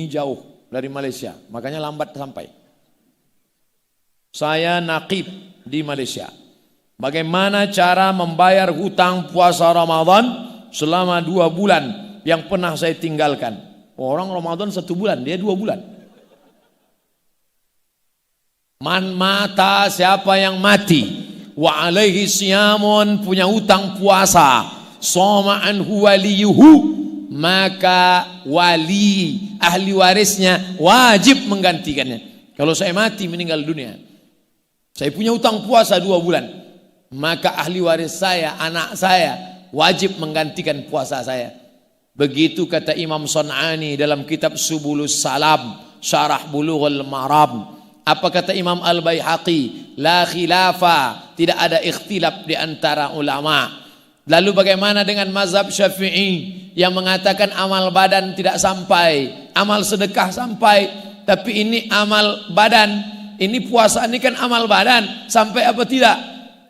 ini jauh dari Malaysia, makanya lambat sampai. Saya naqib di Malaysia. Bagaimana cara membayar hutang puasa Ramadan selama 2 bulan yang pernah saya tinggalkan? Orang Ramadan 1 bulan, dia 2 bulan. Man mata, siapa yang mati, wa alaihi siyamun, punya hutang puasa, soma anhu waliyuhu, maka wali, ahli warisnya wajib menggantikannya. Kalau saya mati meninggal dunia, saya punya hutang puasa 2 bulan, maka ahli waris saya, anak saya wajib menggantikan puasa saya. Begitu kata Imam Sun'ani dalam kitab Subulus Salam, Syarah Bulughul Maram. Apa kata Imam Al-Baihaqi? La khilafa, tidak ada ikhtilaf di antara ulama. Lalu bagaimana dengan mazhab Syafi'i yang mengatakan amal badan tidak sampai, amal sedekah sampai, tapi ini amal badan, ini puasa ini kan amal badan, sampai apa tidak?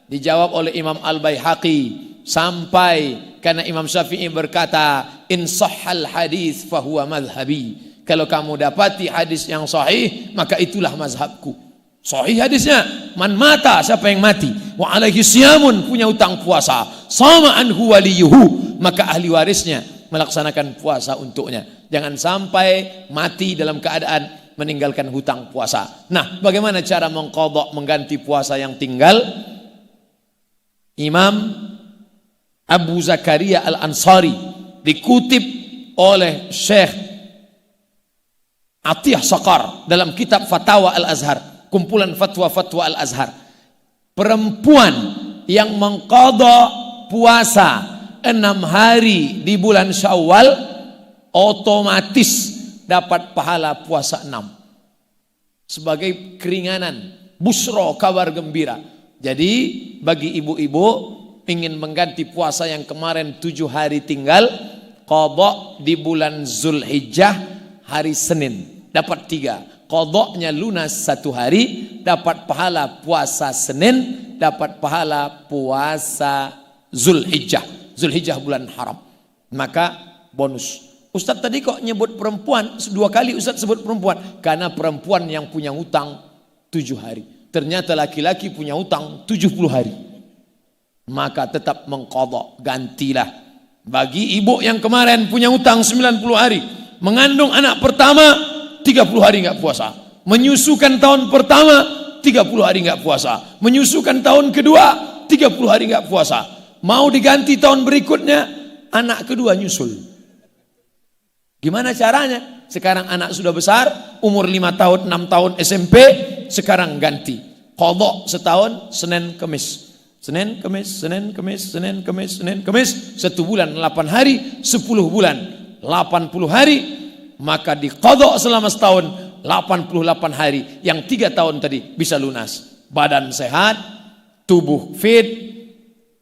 Dijawab oleh Imam Al-Baihaqi, sampai, karena Imam Syafi'i berkata, in sahhal hadis fahuwa madhhabi. Kalau kamu dapati hadis yang sahih, maka itulah mazhabku. Sahih hadisnya, man mata, siapa yang mati, wa alaihi siyamun, punya hutang puasa, sama anhu waliyuhu, maka ahli warisnya melaksanakan puasa untuknya. Jangan sampai mati dalam keadaan meninggalkan hutang puasa. Nah, bagaimana cara mengqadha, mengganti puasa yang tinggal? Imam Abu Zakaria Al-Ansari dikutip oleh Syekh Atiyah Saqar dalam kitab Fatawa Al-Azhar, kumpulan fatwa-fatwa Al-Azhar. Perempuan yang mengqadha puasa 6 hari di bulan Syawal otomatis dapat pahala puasa 6 sebagai keringanan, busra, kabar gembira. Jadi bagi ibu-ibu ingin mengganti puasa yang kemarin 7 hari tinggal, qadha di bulan Zulhijjah hari Senin dapat 3. Qadhanya lunas 1 hari, dapat pahala puasa Senin, dapat pahala puasa Zulhijjah. Zulhijjah bulan haram. Maka bonus. Ustadz tadi kok nyebut perempuan 2 kali, Ustadz sebut perempuan? Karena perempuan yang punya hutang 7 hari. Ternyata laki-laki punya hutang 70 hari. Maka tetap mengqadha, gantilah. Bagi ibu yang kemarin punya hutang 90 hari, mengandung anak pertama 30 hari nggak puasa, menyusukan tahun pertama 30 hari nggak puasa, menyusukan tahun kedua 30 hari nggak puasa, mau diganti tahun berikutnya anak kedua nyusul. Gimana caranya? Sekarang anak sudah besar, umur 5 tahun 6 tahun SMP, sekarang ganti qadha setahun, Senin Kemis, Senin Kemis, Senin Kemis, Senin Kemis, Senin Kemis, 1 bulan 8 hari, 10 bulan 80 hari, maka diqadha selama setahun 88 hari, yang 3 tahun tadi bisa lunas. Badan sehat, tubuh fit,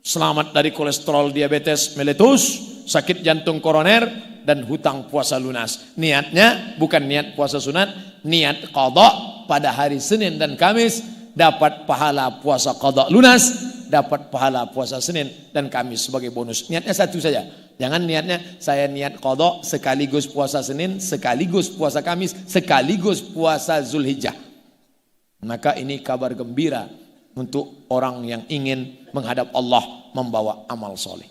selamat dari kolesterol, diabetes meletus, sakit jantung koroner, dan hutang puasa lunas. Niatnya bukan niat puasa sunat, niat qadha pada hari Senin dan Kamis, dapat pahala puasa qadha lunas, dapat pahala puasa Senin dan Kamis sebagai bonus. Niatnya satu saja. Jangan niatnya saya niat qadha sekaligus puasa Senin, sekaligus puasa Kamis, sekaligus puasa Zulhijjah. Maka ini kabar gembira untuk orang yang ingin menghadap Allah membawa amal soleh.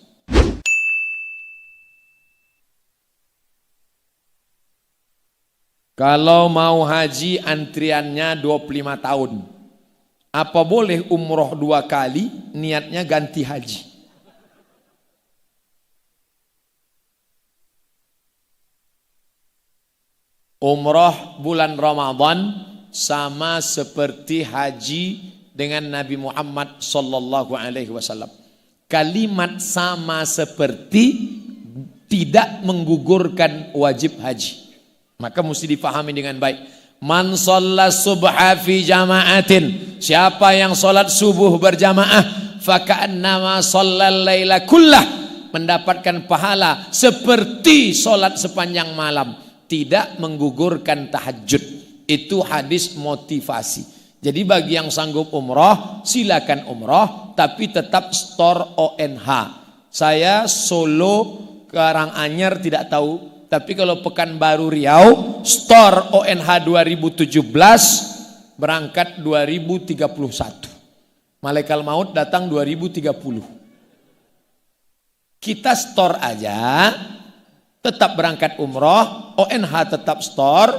Kalau mau haji antriannya 25 tahun. Apa boleh umroh 2 kali, niatnya ganti haji? Umroh bulan Ramadan sama seperti haji dengan Nabi Muhammad sallallahu alaihi wasallam. Kalimat sama seperti tidak menggugurkan wajib haji. Maka mesti dipahami dengan baik. Man shalla subha fi jama'atin, siapa yang salat subuh berjamaah, faka'annama shallal laila kullah, mendapatkan pahala seperti salat sepanjang malam. Tidak menggugurkan tahajud. Itu hadis motivasi. Jadi bagi yang sanggup umroh, silakan umroh, tapi tetap store ONH. Saya Solo, Karanganyar tidak tahu, tapi kalau Pekanbaru Riau store ONH 2017, berangkat 2031. Malaikat maut datang 2030. Kita store aja, tetap berangkat umroh, ONH tetap store,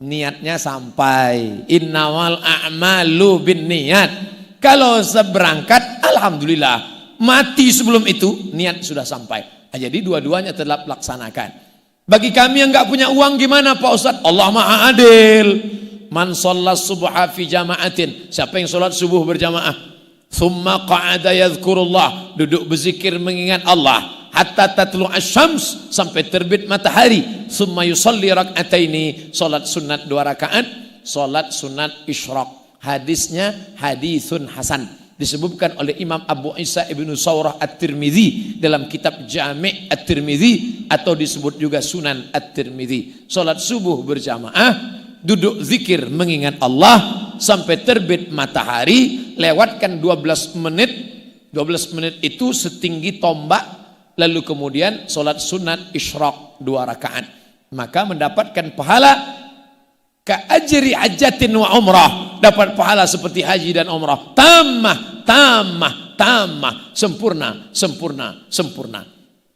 niatnya sampai. Innamal a'malu bin niat. Kalau seberangkat, alhamdulillah. Mati sebelum itu, niat sudah sampai. Nah, jadi dua-duanya telah laksanakan. Bagi kami yang nggak punya uang gimana Pak Ustadz? Allah Maha Adil. Man shollat subha fi jama'atin. Siapa yang sholat subuh berjamaah? Thumma qa'ada yadhkurullah. Duduk berzikir mengingat Allah. Hatta tatlu asyams. Sampai terbit matahari. Thumma yusalli rak'ataini. Sholat sunat 2 rakaat. Sholat sunat isyraq. Hadisnya hadithun hasan. Disebutkan oleh Imam Abu Isa ibnu Saurah At-Tirmidzi dalam kitab Jami' At-Tirmidzi, atau disebut juga Sunan At-Tirmidzi. Salat subuh berjamaah, duduk zikir mengingat Allah sampai terbit matahari, lewatkan 12 menit. 12 menit itu setinggi tombak, lalu kemudian salat sunat isyraq 2 rakaat. Maka mendapatkan pahala ka'ajri hajjatin wa umrah, dapat pahala seperti haji dan umrah. Tamah, sempurna.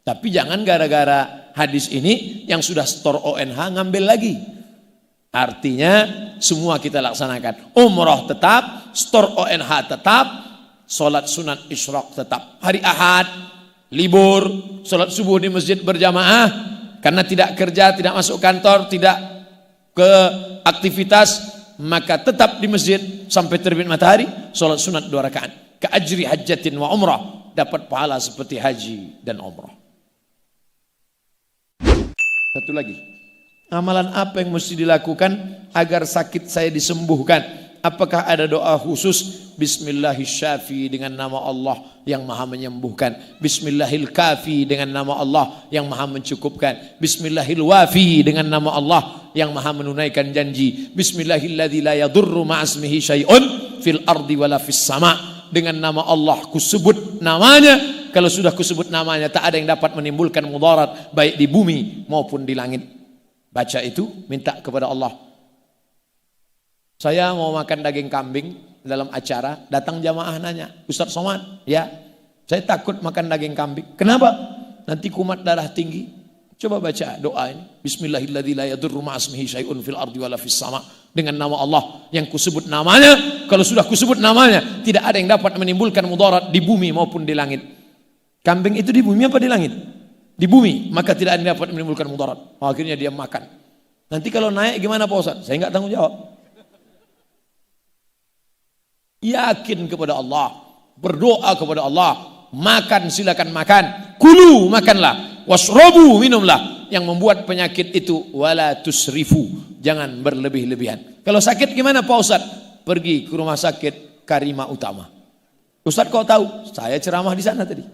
Tapi jangan gara-gara hadis ini yang sudah store ONH ngambil lagi. Artinya semua kita laksanakan. Umrah tetap, store ONH tetap, salat sunat isyraq tetap. Hari Ahad libur, salat subuh di masjid berjamaah karena tidak kerja, tidak masuk kantor, tidak ke aktivitas, maka tetap di masjid sampai terbit matahari, salat sunat 2 rakaat. Ka'ajri hajjatin wa umrah, dapat pahala seperti haji dan umrah. Satu lagi, amalan apa yang mesti dilakukan agar sakit saya disembuhkan? Apakah ada doa khusus? Bismillahirrahmanirrahim dengan nama Allah yang maha menyembuhkan. Bismillahirrahmanirrahim dengan nama Allah yang maha mencukupkan. Bismillahirrahmanirrahim dengan nama Allah yang maha menunaikan janji. Bismillahilladzi la yadurru ma'asmihi syai'un fil ardi wala fis sama. Dengan nama Allah kusebut namanya, kalau sudah kusebut namanya tak ada yang dapat menimbulkan mudarat baik di bumi maupun di langit. Baca itu, minta kepada Allah. Saya mau makan daging kambing dalam acara, datang jamaah nanya, Ustaz Somad, ya, saya takut makan daging kambing. Kenapa? Nanti kumat darah tinggi. Coba baca doa ini. Bismillahilladzi la yadurru ma'asmihi syai'un fil ardi wala fis sama. Dengan nama Allah yang kusebut namanya, kalau sudah kusebut namanya, tidak ada yang dapat menimbulkan mudarat di bumi maupun di langit. Kambing itu di bumi apa di langit? Di bumi, maka tidak ada yang dapat menimbulkan mudarat. Akhirnya dia makan. Nanti kalau naik gimana Pak Ustaz? Saya enggak tanggung jawab. Yakin kepada Allah, berdoa kepada Allah, makan silakan makan, kulu makanlah, wasrobu minumlah. Yang membuat penyakit itu wala tusrifu, jangan berlebih-lebihan. Kalau sakit gimana Pak Ustaz? Pergi ke rumah sakit Karima Utama. Ustaz kau tahu? Saya ceramah di sana tadi.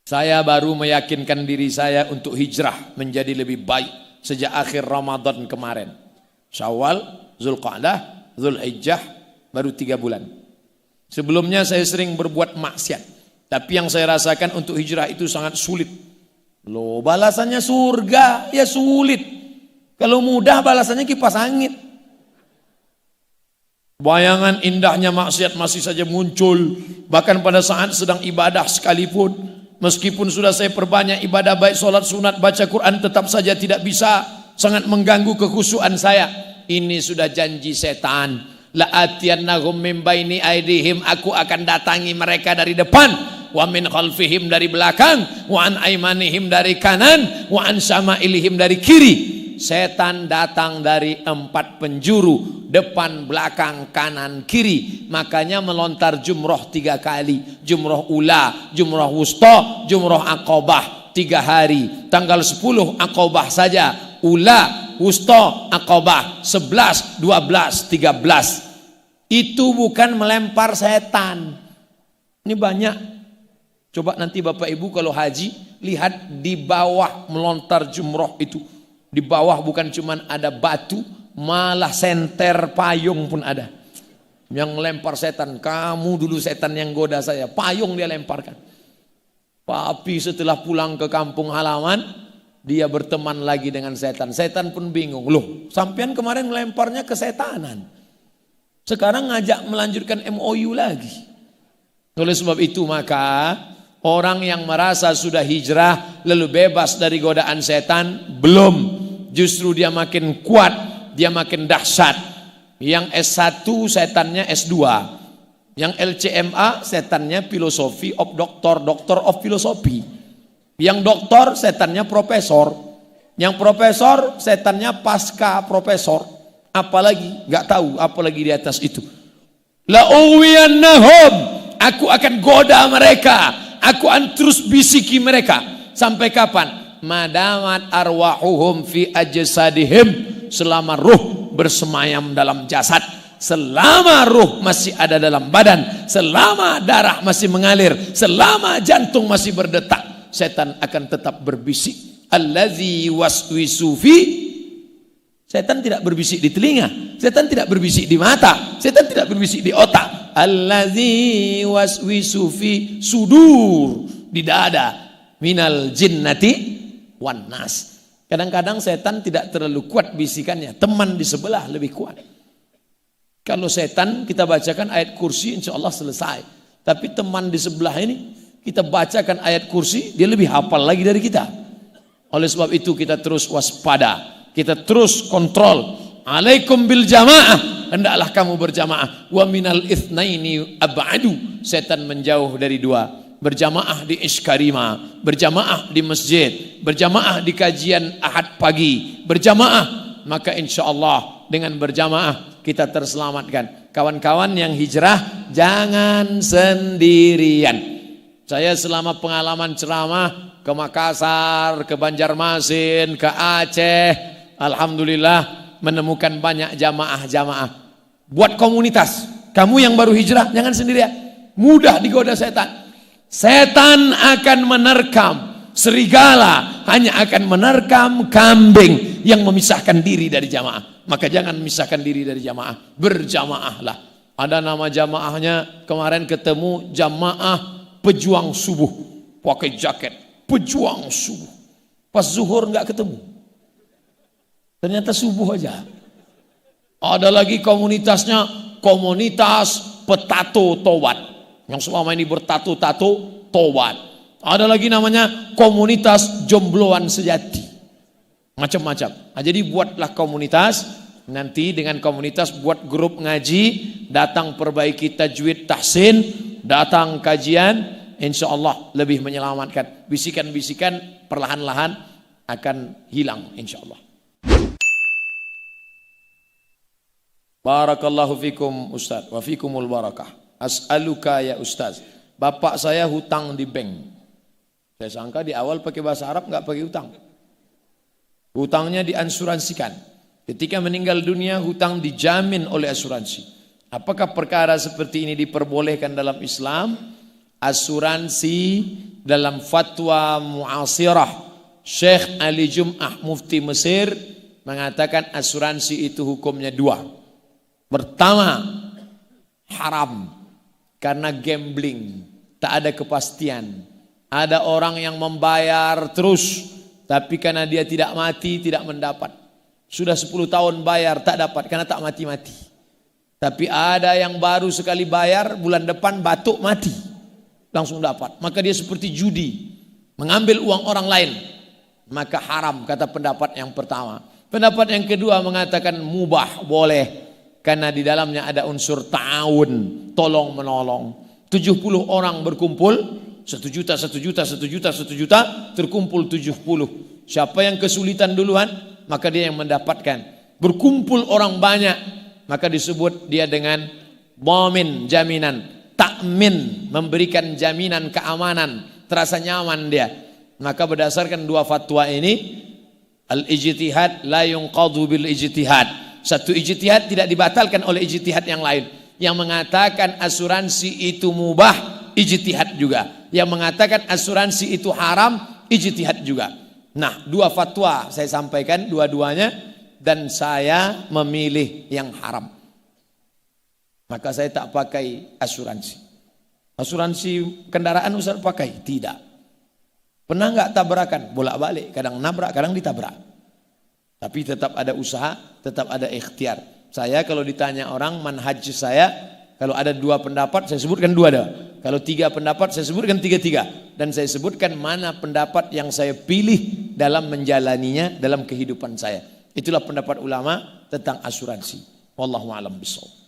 Saya baru meyakinkan diri saya untuk hijrah menjadi lebih baik sejak akhir Ramadan kemarin. Syawal, Zulqa'dah, Zulhijjah, baru 3 bulan. Sebelumnya saya sering berbuat maksiat, tapi yang saya rasakan untuk hijrah itu sangat sulit. Loh, balasannya surga, ya sulit. Kalau mudah balasannya kipas angin. Bayangan indahnya maksiat masih saja muncul, bahkan pada saat sedang ibadah sekalipun. Meskipun sudah saya perbanyak ibadah baik solat sunat, baca Quran, tetap saja tidak bisa, sangat mengganggu kekhusyuan saya. Ini sudah janji setan. La'atiyannahum min baini aidihim, aku akan datangi mereka dari depan, wa min khalfihim dari belakang, wa an aimanihim dari kanan, wa an syama'ilihim dari kiri. Setan datang dari 4 penjuru, depan, belakang, kanan, kiri. Makanya melontar jumroh 3 kali. Jumroh ula, jumroh wusta, jumroh aqobah 3 hari. Tanggal 10 aqobah saja, ula, wusta, aqobah 11, 12, 13. Itu bukan melempar setan. Ini banyak. Coba nanti Bapak Ibu kalau haji, lihat di bawah melontar jumroh itu. Di bawah bukan cuma ada batu, malah senter payung pun ada. Yang lempar setan, kamu dulu setan yang goda saya, payung dia lemparkan. Tapi setelah pulang ke kampung halaman, dia berteman lagi dengan setan. Setan pun bingung, loh sampean kemarin melemparnya ke setanan, sekarang ngajak melanjutkan MOU lagi. Oleh sebab itu maka orang yang merasa sudah hijrah lalu bebas dari godaan setan, belum, justru dia makin kuat, dia makin dahsyat. Yang S1 setannya S2, yang LCMA setannya filosofi of doktor of filosofi. Yang doktor setannya profesor, yang profesor setannya pasca profesor. Apalagi nggak tahu apalagi di atas itu. La uwiyannahum, aku akan goda mereka, aku akan terus bisiki mereka. Sampai kapan? Madamat arwahuhum fi ajsadihim, selama ruh bersemayam dalam jasad. Selama ruh masih ada dalam badan, selama darah masih mengalir, selama jantung masih berdetak, setan akan tetap berbisik. Allazi waswisu fi, setan tidak berbisik di telinga, setan tidak berbisik di mata, setan tidak berbisik di otak. Allazi waswisu fi sudur, di dada, minal jinnati wan nas. Kadang-kadang setan tidak terlalu kuat bisikannya, teman di sebelah lebih kuat. Kalau setan kita bacakan ayat kursi insya Allah selesai. Tapi teman di sebelah ini kita bacakan ayat kursi, dia lebih hafal lagi dari kita. Oleh sebab itu kita terus waspada, kita terus kontrol. Alaikum bil jamaah, hendaklah kamu berjamaah. Wa minal itsnaini ab'adu, setan menjauh dari dua. Berjamaah di iskarima, berjamaah di masjid, berjamaah di kajian ahad pagi, berjamaah, maka insya Allah dengan berjamaah kita terselamatkan. Kawan-kawan yang hijrah jangan sendirian. Saya selama pengalaman ceramah ke Makassar, ke Banjarmasin, ke Aceh, alhamdulillah menemukan banyak jamaah-jamaah. Buat komunitas. Kamu yang baru hijrah jangan sendirian. Mudah digoda setan. Setan akan menerkam, serigala hanya akan menerkam kambing yang memisahkan diri dari jamaah. Maka jangan memisahkan diri dari jamaah, berjamaahlah. Ada nama jamaahnya, kemarin ketemu jamaah pejuang subuh, pakai jaket, pejuang subuh. Pas zuhur nggak ketemu, ternyata subuh aja. Ada lagi komunitasnya, komunitas petato tobat, yang selama ini bertato-tato tobat. Ada lagi namanya komunitas jombloan sejati. Macam-macam. Nah, jadi buatlah komunitas, nanti dengan komunitas buat grup ngaji, datang perbaiki tajwid tahsin, datang kajian, insya Allah lebih menyelamatkan. Bisikan-bisikan perlahan-lahan akan hilang insya Allah. Barakallahu fikum Ustaz, wa fikumul barakah. As'aluka ya Ustaz, bapak saya hutang di bank. Saya sangka di awal pakai bahasa Arab nggak pakai hutang. Hutangnya diasuransikan. Ketika meninggal dunia hutang dijamin oleh asuransi. Apakah perkara seperti ini diperbolehkan dalam Islam? Asuransi dalam fatwa mu'asirah Syekh Ali Jum'ah Mufti Mesir mengatakan asuransi itu hukumnya dua. Pertama, haram karena gambling, tak ada kepastian. Ada orang yang membayar terus, tapi karena dia tidak mati, tidak mendapat. Sudah 10 tahun bayar, tak dapat karena tak mati-mati. Tapi ada yang baru sekali bayar, bulan depan batuk mati, langsung dapat. Maka dia seperti judi, mengambil uang orang lain. Maka haram, kata pendapat yang pertama. Pendapat yang kedua mengatakan mubah, boleh. Karena di dalamnya ada unsur ta'awun, tolong menolong. 70 orang berkumpul, 1 juta, 1 juta, 1 juta, 1 juta, terkumpul 70. Siapa yang kesulitan duluan, maka dia yang mendapatkan. Berkumpul orang banyak, maka disebut dia dengan dhamin, jaminan. Takmin, memberikan jaminan keamanan, terasa nyaman dia. Maka berdasarkan dua fatwa ini, al-ijtihad la yunqadhu bil ijtihad. Satu ijtihad tidak dibatalkan oleh ijtihad yang lain. Yang mengatakan asuransi itu mubah, ijtihad juga. Yang mengatakan asuransi itu haram, ijtihad juga. Nah, dua fatwa saya sampaikan dua-duanya, dan saya memilih yang haram. Maka saya tak pakai asuransi. Asuransi kendaraan Ustaz pakai? Tidak. Pernah nggak tabrakan? Bolak-balik, kadang nabrak, kadang ditabrak. Tapi tetap ada usaha, tetap ada ikhtiar. Saya kalau ditanya orang manhaj saya, kalau ada 2 pendapat saya sebutkan 2 dah. Kalau 3 pendapat saya sebutkan 3-3. Dan saya sebutkan mana pendapat yang saya pilih dalam menjalaninya dalam kehidupan saya. Itulah pendapat ulama tentang asuransi. Wallahu a'lam bishawab.